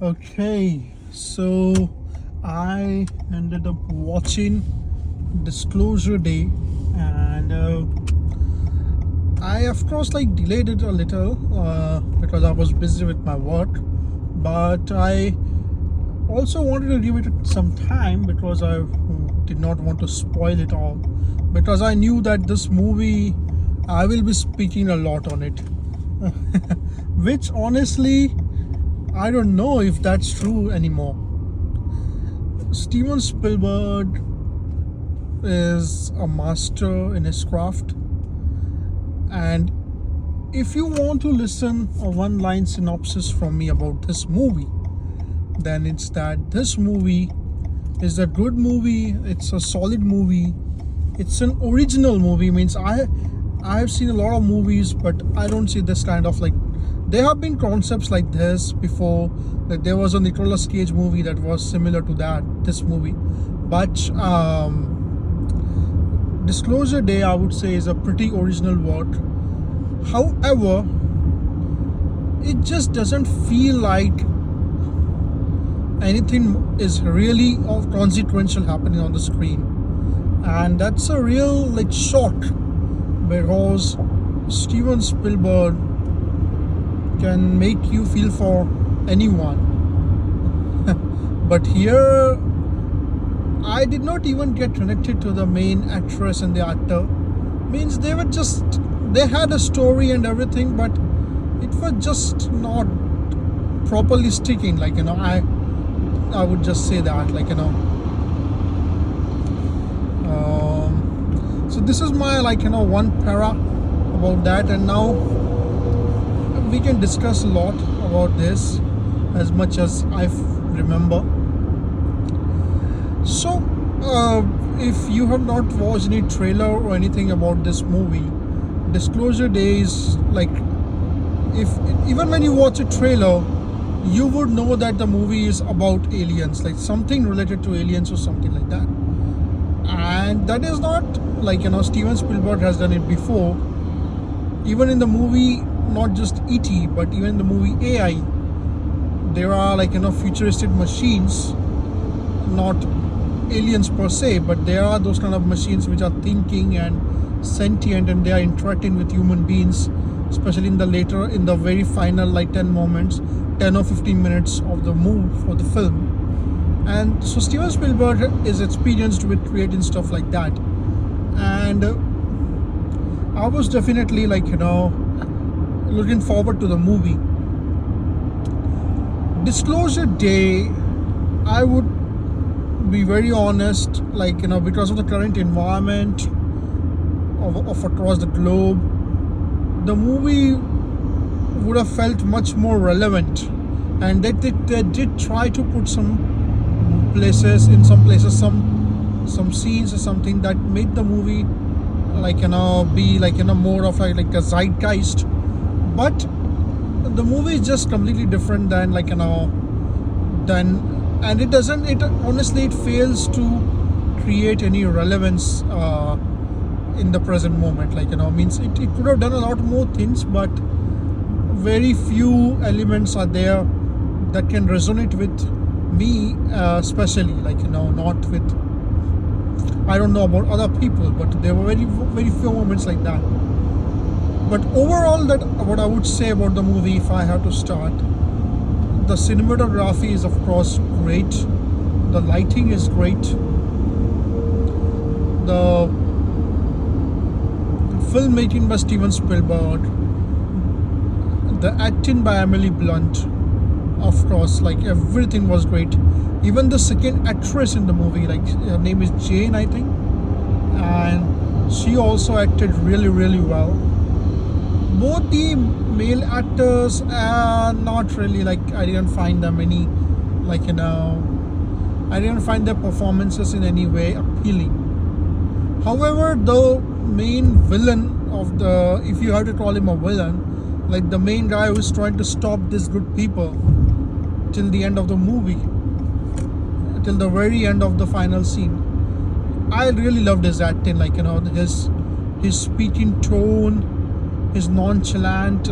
Okay, so I ended up watching Disclosure Day, and I, of course, delayed it a little because I was busy with my work. But I also wanted to give it some time because I did not want to spoil it all. Because I knew that this movie, I will be speaking a lot on it, which honestly I don't know if that's true anymore. Steven Spielberg is a master in his craft, and if you want to listen a one line synopsis from me about this movie, then it's that this movie is a good movie, it's a solid movie, it's an original movie. Means I have seen a lot of movies, but I don't see this kind of there have been concepts like this before. Like there was a Nicolas Cage movie that was similar to this movie, but Disclosure Day, I would say, is a pretty original work. However, it just doesn't feel like anything is really of consequential happening on the screen, and that's a real shock, because Steven Spielberg can make you feel for anyone. But here I did not even get connected to the main actress and the actor. Means they had a story and everything, but it was just not properly sticking. I would just say that, so this is my one para about that, and now we can discuss a lot about this as much as I remember. So, if you have not watched any trailer or anything about this movie, Disclosure Day is if even when you watch a trailer, you would know that the movie is about aliens, like something related to aliens or something like that. And that is not Steven Spielberg has done it before. Even in the movie, not just E.T., but even in the movie AI, there are futuristic machines, not aliens per se, but there are those kind of machines which are thinking and sentient, and they are interacting with human beings, especially in the very final 10 or 15 minutes of the film. And so Steven Spielberg is experienced with creating stuff like that, and I was definitely looking forward to the movie. Disclosure Day, I would be very honest, because of the current environment of across the globe, the movie would have felt much more relevant, and they did try to put some places some scenes or something that made the movie be more of a zeitgeist. But the movie is just completely different than and it honestly, it fails to create any relevance in the present moment. Means it could have done a lot more things, but very few elements are there that can resonate with me, especially not with, I don't know about other people, but there were very few moments like that. But overall, that what I would say about the movie, if I have to start, the cinematography is of course great, the lighting is great, the filmmaking by Steven Spielberg, the acting by Emily Blunt, of course, everything was great. Even the second actress in the movie, her name is Jane, I think, and she also acted really, really well. Both the male actors are not really I didn't find them any I didn't find their performances in any way appealing. However, the main villain of the, if you have to call him a villain, the main guy who is trying to stop these good people till the end of the movie, till the very end of the final scene, I really loved his acting. His speaking tone, his nonchalant,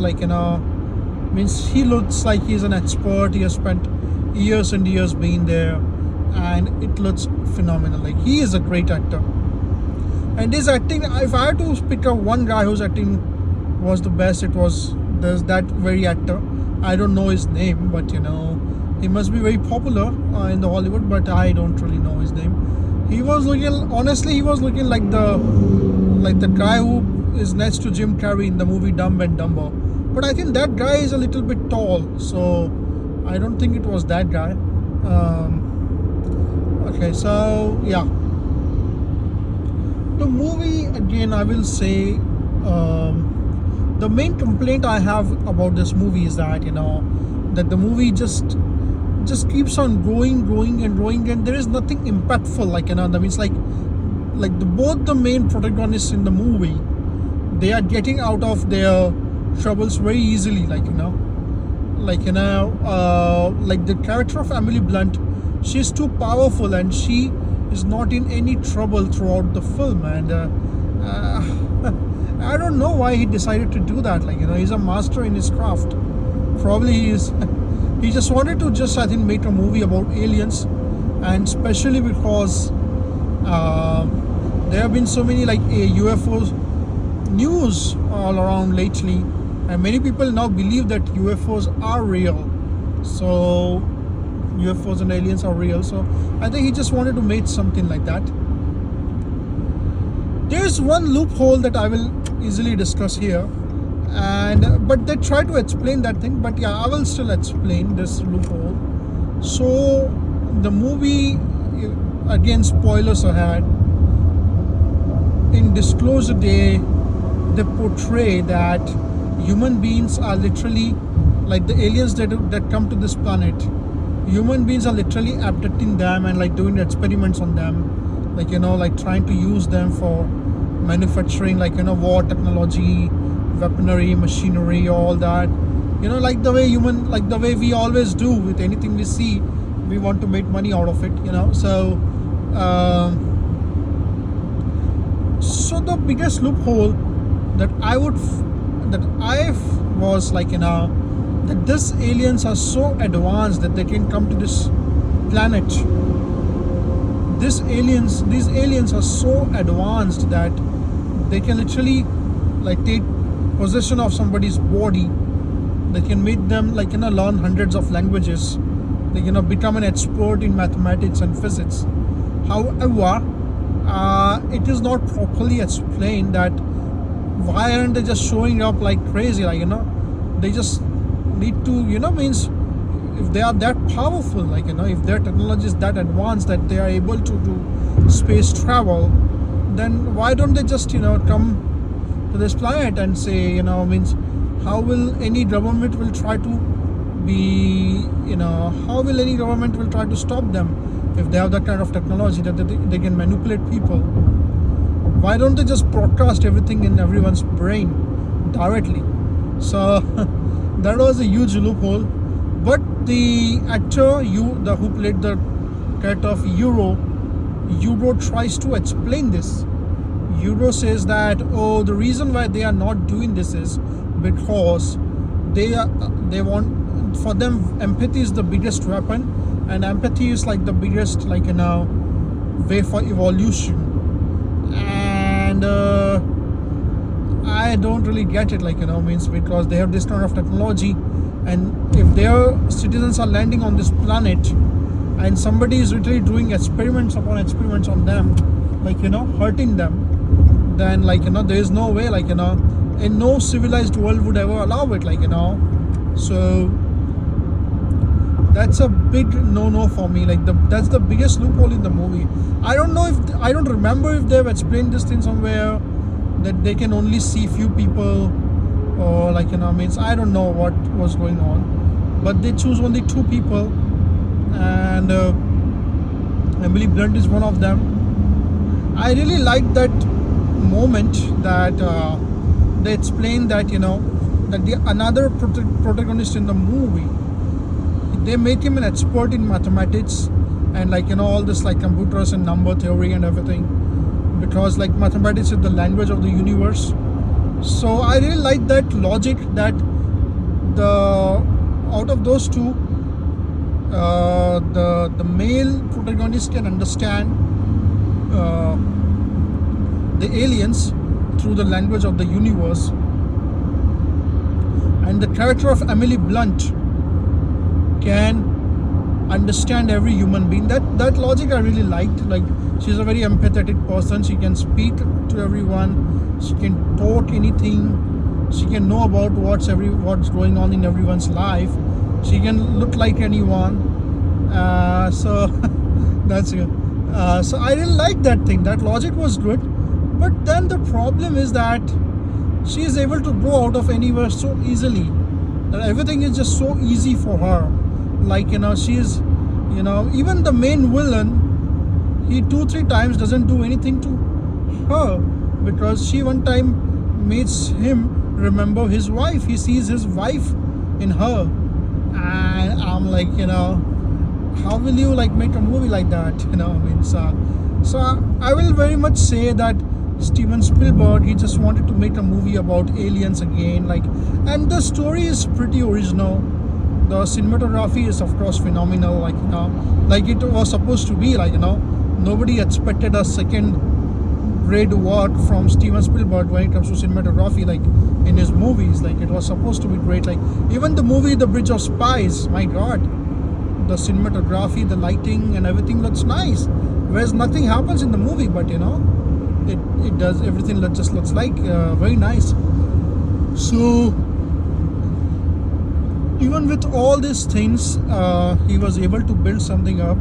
means he looks like he's an expert. He has spent years and years being there, and it looks phenomenal. Like, he is a great actor, and his acting, if I had to pick up one guy whose acting was the best, it was there's that very actor. I don't know his name, but he must be very popular in the Hollywood, but I don't really know his name. He was looking, honestly, he was looking like the guy who is next to Jim Carrey in the movie Dumb and Dumber. But I think that guy is a little bit tall, so I don't think it was that guy. Okay, so yeah, the movie, again, I will say, the main complaint I have about this movie is that that the movie just keeps on growing and growing, and there is nothing impactful. That means both the main protagonists in the movie, they are getting out of their troubles very easily. Like the character of Emily Blunt, she's too powerful and she is not in any trouble throughout the film, and I don't know why he decided to do that. He's a master in his craft. Probably he just wanted to I think make a movie about aliens, and especially because there have been so many UFO news all around lately, and many people now believe that UFOs are real. So UFOs and aliens are real. So I think he just wanted to make something like that. There's one loophole that I will easily discuss here, but they try to explain that thing. But yeah, I will still explain this loophole. So the movie, again, spoilers ahead. In Disclosure Day, they portray that human beings are literally like the aliens that come to this planet. Human beings are literally abducting them and doing experiments on them, trying to use them for manufacturing war technology, weaponry, machinery, all that. The way we always do with anything we see, we want to make money out of it. So so the biggest loophole that I was that these aliens are so advanced that they can come to this planet. These aliens are so advanced that they can literally take possession of somebody's body. They can make them learn hundreds of languages. They become an expert in mathematics and physics. However, it is not properly explained that why aren't they just showing up like crazy. They just need to means if they are that powerful, if their technology is that advanced that they are able to do space travel, then why don't they just come to this planet and say, means how will any government will try to be, how will any government will try to stop them if they have that kind of technology that they can manipulate people? Why don't they just broadcast everything in everyone's brain directly? So that was a huge loophole. But the actor who played the character of Euro tries to explain this. Euro says that the reason why they are not doing this is because they want, for them, empathy is the biggest weapon, and empathy is the biggest way for evolution. And I don't really get it means because they have this kind of technology, and if their citizens are landing on this planet and somebody is literally doing experiments upon experiments on them, hurting them, then there is no way in no civilized world would ever allow it. So that's a big no for me. That's the biggest loophole in the movie. I don't remember if they've explained this thing somewhere that they can only see few people, or means I don't know what was going on, but they choose only 2 people, and Emily Blunt is one of them. I really like that moment that they explain that that the another protagonist in the movie, they make him an expert in mathematics and all this computers and number theory and everything, because mathematics is the language of the universe. So I really like that logic that out of those 2, the male protagonist can understand uh, the aliens through the language of the universe, and the character of Emily Blunt can understand every human being. That logic I really liked. Like, she's a very empathetic person. She can speak to everyone. She can talk anything. She can know about what's going on in everyone's life. She can look like anyone. So that's good. So I really like that thing. That logic was good. But then the problem is that she is able to go out of anywhere so easily. That everything is just so easy for her. Like, she's, even the main villain, he 2-3 times doesn't do anything to her, because she one time makes him remember his wife. He sees his wife in her, and I'm like, how will you like make a movie like that? So I will very much say that Steven Spielberg, he just wanted to make a movie about aliens again, and the story is pretty original. The cinematography is of course phenomenal, like it was supposed to be. Nobody expected a second grade work from Steven Spielberg when it comes to cinematography, in his movies. It was supposed to be great. Even the movie The Bridge of Spies, my god, the cinematography, the lighting and everything looks nice, whereas nothing happens in the movie, but it does, everything just looks like very nice. So even with all these things, he was able to build something up.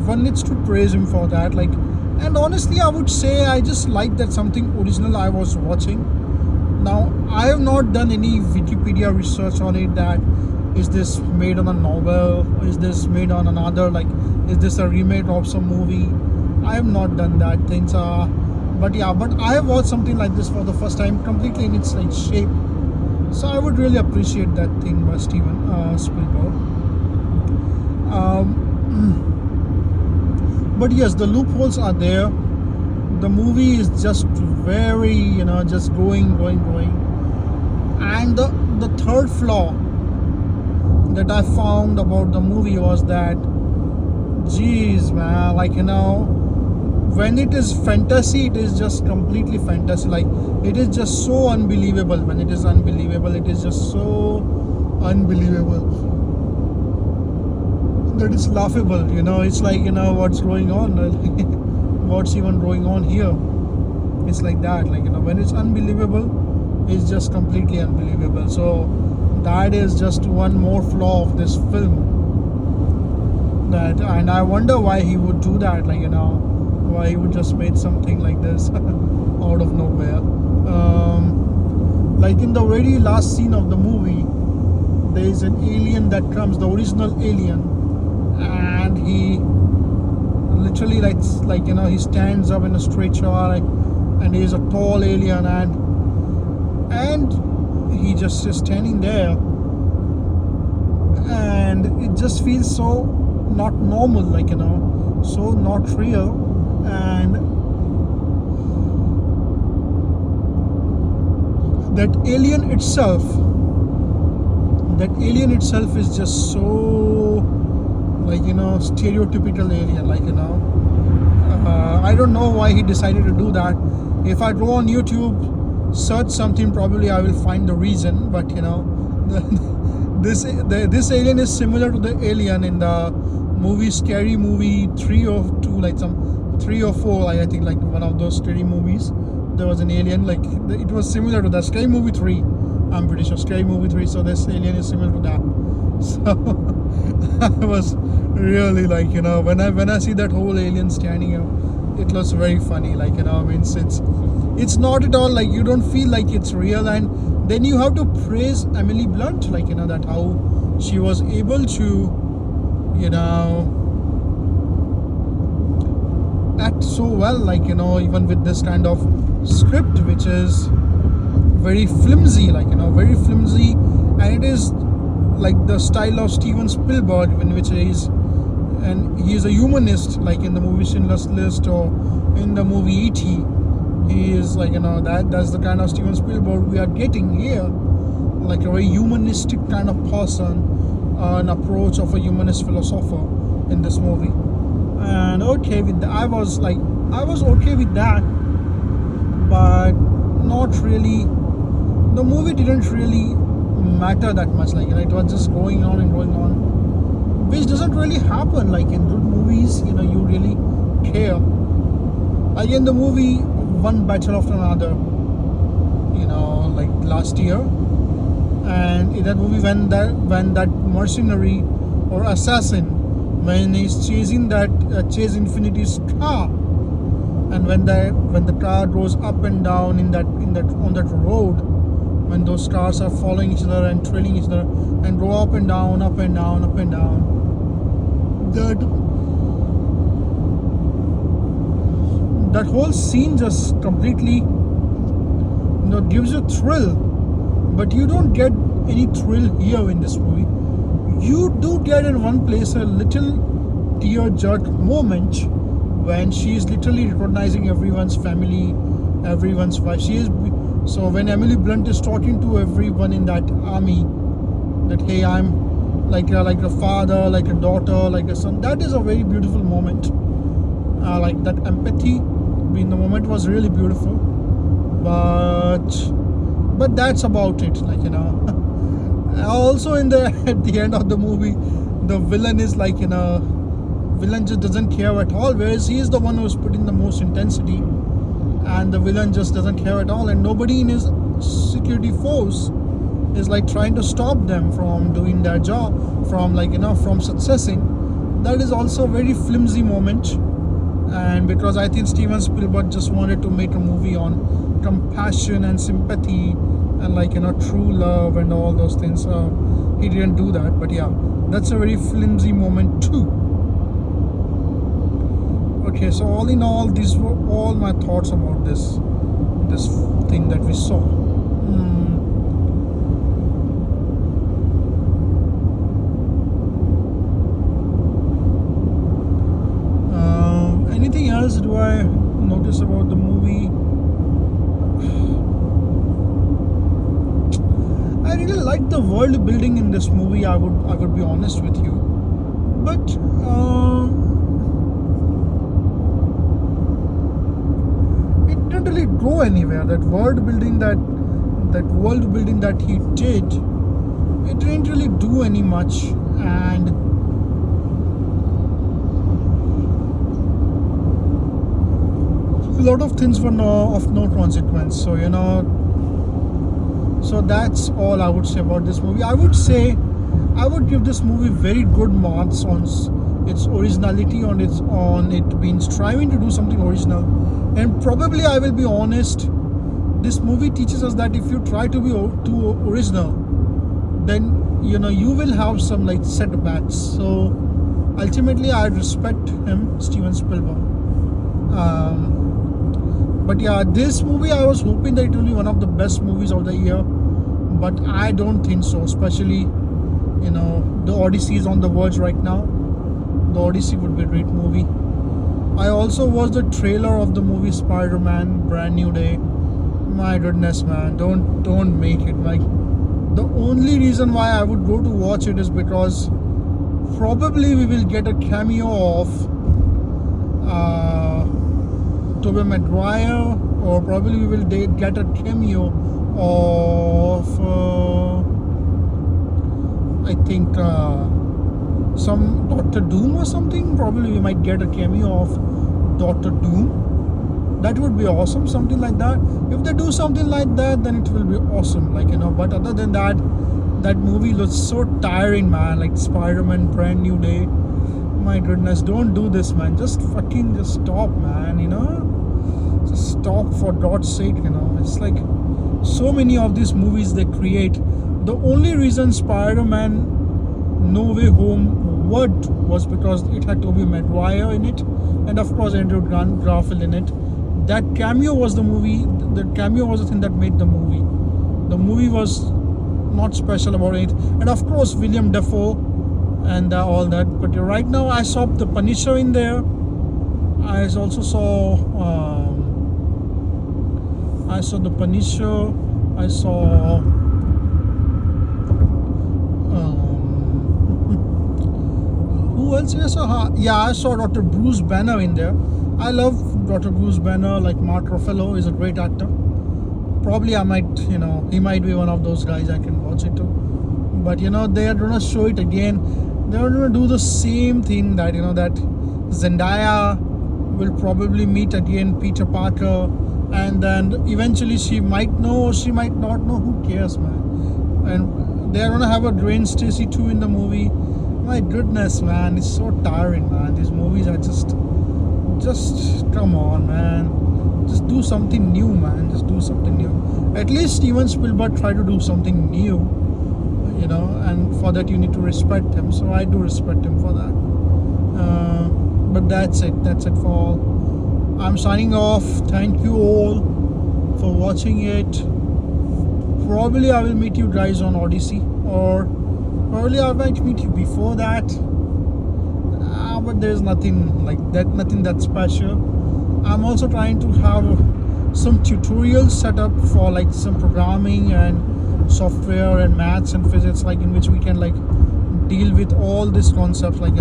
One needs to praise him for that. And honestly, I would say I just like that something original I was watching. Now, I have not done any Wikipedia research on it, that is this made on a novel, is this made on another, is this a remake of some movie. I have not done that things. But I have watched something like this for the first time, completely in its shape. So I would really appreciate that thing by Steven Spielberg. But yes, the loopholes are there. The movie is just very, just going. And the third flaw that I found about the movie was that, geez, man, when it is fantasy, it is just completely fantasy. It is just so unbelievable. When it is unbelievable, it is just so unbelievable that it's laughable. It's what's going on? What's even going on here? It's like that. When it's unbelievable, it's just completely unbelievable. So that is just one more flaw of this film. And I wonder why he would do that. Why he would just make something like this out of nowhere. In the very last scene of the movie, there is an alien that comes, the original alien, and he literally he stands up in a stretcher, and he is a tall alien, and he just is standing there, and it just feels so not normal, so not real. And that alien itself is just so stereotypical alien. I don't know why he decided to do that. If I go on YouTube, search something, probably I will find the reason. But this alien is similar to the alien in the movie Scary Movie 3 or 2, some 3 or 4, I think, one of those scary movies. There was an alien, it was similar to that. Scary Movie 3, I'm pretty sure, Scary Movie 3. So this alien is similar to that. So I was really when I see that whole alien standing up, it looks very funny. It's not at all you don't feel like it's real. And then you have to praise Emily Blunt, that how she was able to act so well, even with this kind of script, which is very flimsy, very flimsy, and it is the style of Steven Spielberg, in which he is a humanist, in the movie Schindler's List or in the movie E.T. He is that's the kind of Steven Spielberg we are getting here, a very humanistic kind of person an approach of a humanist philosopher in this movie. And okay with that, I was okay with that, but not really. The movie didn't really matter that much. It was just going on and going on, which doesn't really happen. Like in good movies, you really care. Again, the movie one battle after another. Like last year, and in that movie when that mercenary or assassin, when he's chasing that Chase Infinity's car, and when the car goes up and down in that on that road, when those cars are following each other and trailing each other and go up and down, up and down, up and down, that whole scene just completely gives you thrill. But you don't get any thrill here in this movie. You do get in one place a little tear jerk moment when she is literally recognizing everyone's family, everyone's wife. So when Emily Blunt is talking to everyone in that army, that hey, I'm like a father, like a daughter, like a son. That is a very beautiful moment. Like that empathy in the moment was really beautiful. But that's about it. Also at the end of the movie, the villain is villain just doesn't care at all, whereas he is the one who's putting the most intensity, and the villain just doesn't care at all, and nobody in his security force is trying to stop them from doing their job, from from successing. That is also a very flimsy moment. And because I think Steven Spielberg just wanted to make a movie on compassion and sympathy and true love and all those things, he didn't do that. But yeah, that's a very flimsy moment too. Okay, so all in all, these were all my thoughts about this thing that we saw. Anything else do I notice about the movie? I really like the world building in this movie. I would be honest with you, but it didn't really go anywhere. That world building that he did, it didn't really do any much, and a lot of things were of no consequence. So that's all I would say about this movie. I would give this movie very good marks on its originality, on it being striving to do something original. And probably, I will be honest, this movie teaches us that if you try to be too original, then you will have some setbacks. So ultimately, I respect him, Steven Spielberg. But yeah, this movie, I was hoping that it will be one of the best movies of the year, but I don't think so. Especially, the Odyssey is on the verge right now. The Odyssey would be a great movie. I also watched the trailer of the movie Spider-Man Brand New Day. My goodness, man, don't make it. The only reason why I would go to watch it is because probably we will get a cameo of Tobey Maguire, or probably we will get a cameo of I think some Doctor Doom or something. Probably we might get a cameo of Doctor Doom. That would be awesome, something like that. If they do something like that, then it will be awesome. But other than that, that movie looks so tiring, man. Spider-Man Brand New Day. My goodness, don't do this, man. Just stop, man. Just stop, for God's sake. It's so many of these movies they create. The only reason Spider-Man No Way Home worked was because it had Tobey Maguire in it, and of course Andrew Garfield in it. That cameo was the movie. The cameo was the thing that made the movie. The movie was not special about it, and of course William Dafoe and all that. But right now, I saw the Punisher in there. I also saw the Punisher. I saw else? Yes, yeah, I saw Dr. Bruce Banner in there. I love Dr. Bruce Banner. Like Mark Ruffalo is a great actor. Probably I might, he might be one of those guys I can watch it too. But they are gonna show it again. They're gonna do the same thing that that Zendaya will probably meet again Peter Parker, and then eventually she might know or she might not know. Who cares, man? And they're gonna have a Gwen Stacy too in the movie. My goodness, man, it's so tiring, man. These movies are just come on, man. Just do something new, man. Just do something new. At least Steven Spielberg tried to do something new, and for that you need to respect him. So I do respect him for that. But that's it for all. I'm signing off. Thank you all for watching it. Probably I will meet you guys on Odyssey, or probably I might meet you before that. But there's nothing like that, nothing that special. I'm also trying to have some tutorials set up for like some programming and software and maths and physics, like in which we can like deal with all these concepts, like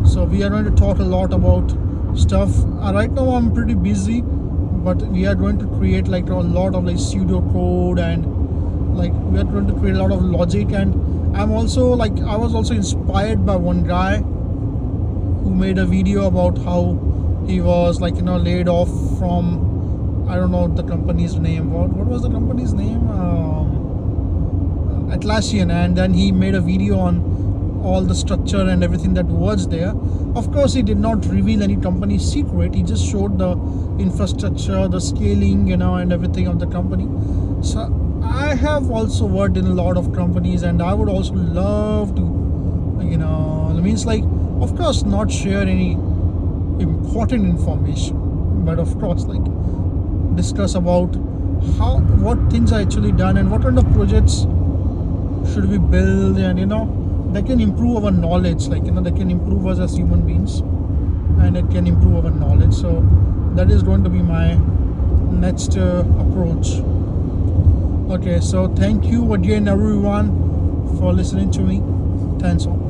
so we are going to talk a lot about stuff. Right now I'm pretty busy, but we are going to create like a lot of like pseudo code, and like we are going to create a lot of logic. And I'm also like, I was also inspired by one guy who made a video about how he was like laid off from, I don't know the company's name. What was the company's name? Atlassian. And then he made a video on all the structure and everything that was there. Of course, he did not reveal any company secret. He just showed the infrastructure, the scaling, and everything of the company. So I have also worked in a lot of companies, and I would also love to, means like, of course, not share any important information, but of course, like, discuss about what things are actually done and what kind of projects should we build, and that can improve our knowledge, like that can improve us as human beings, and it can improve our knowledge. So that is going to be my next approach. Okay, so thank you again everyone for listening to me. Thanks all.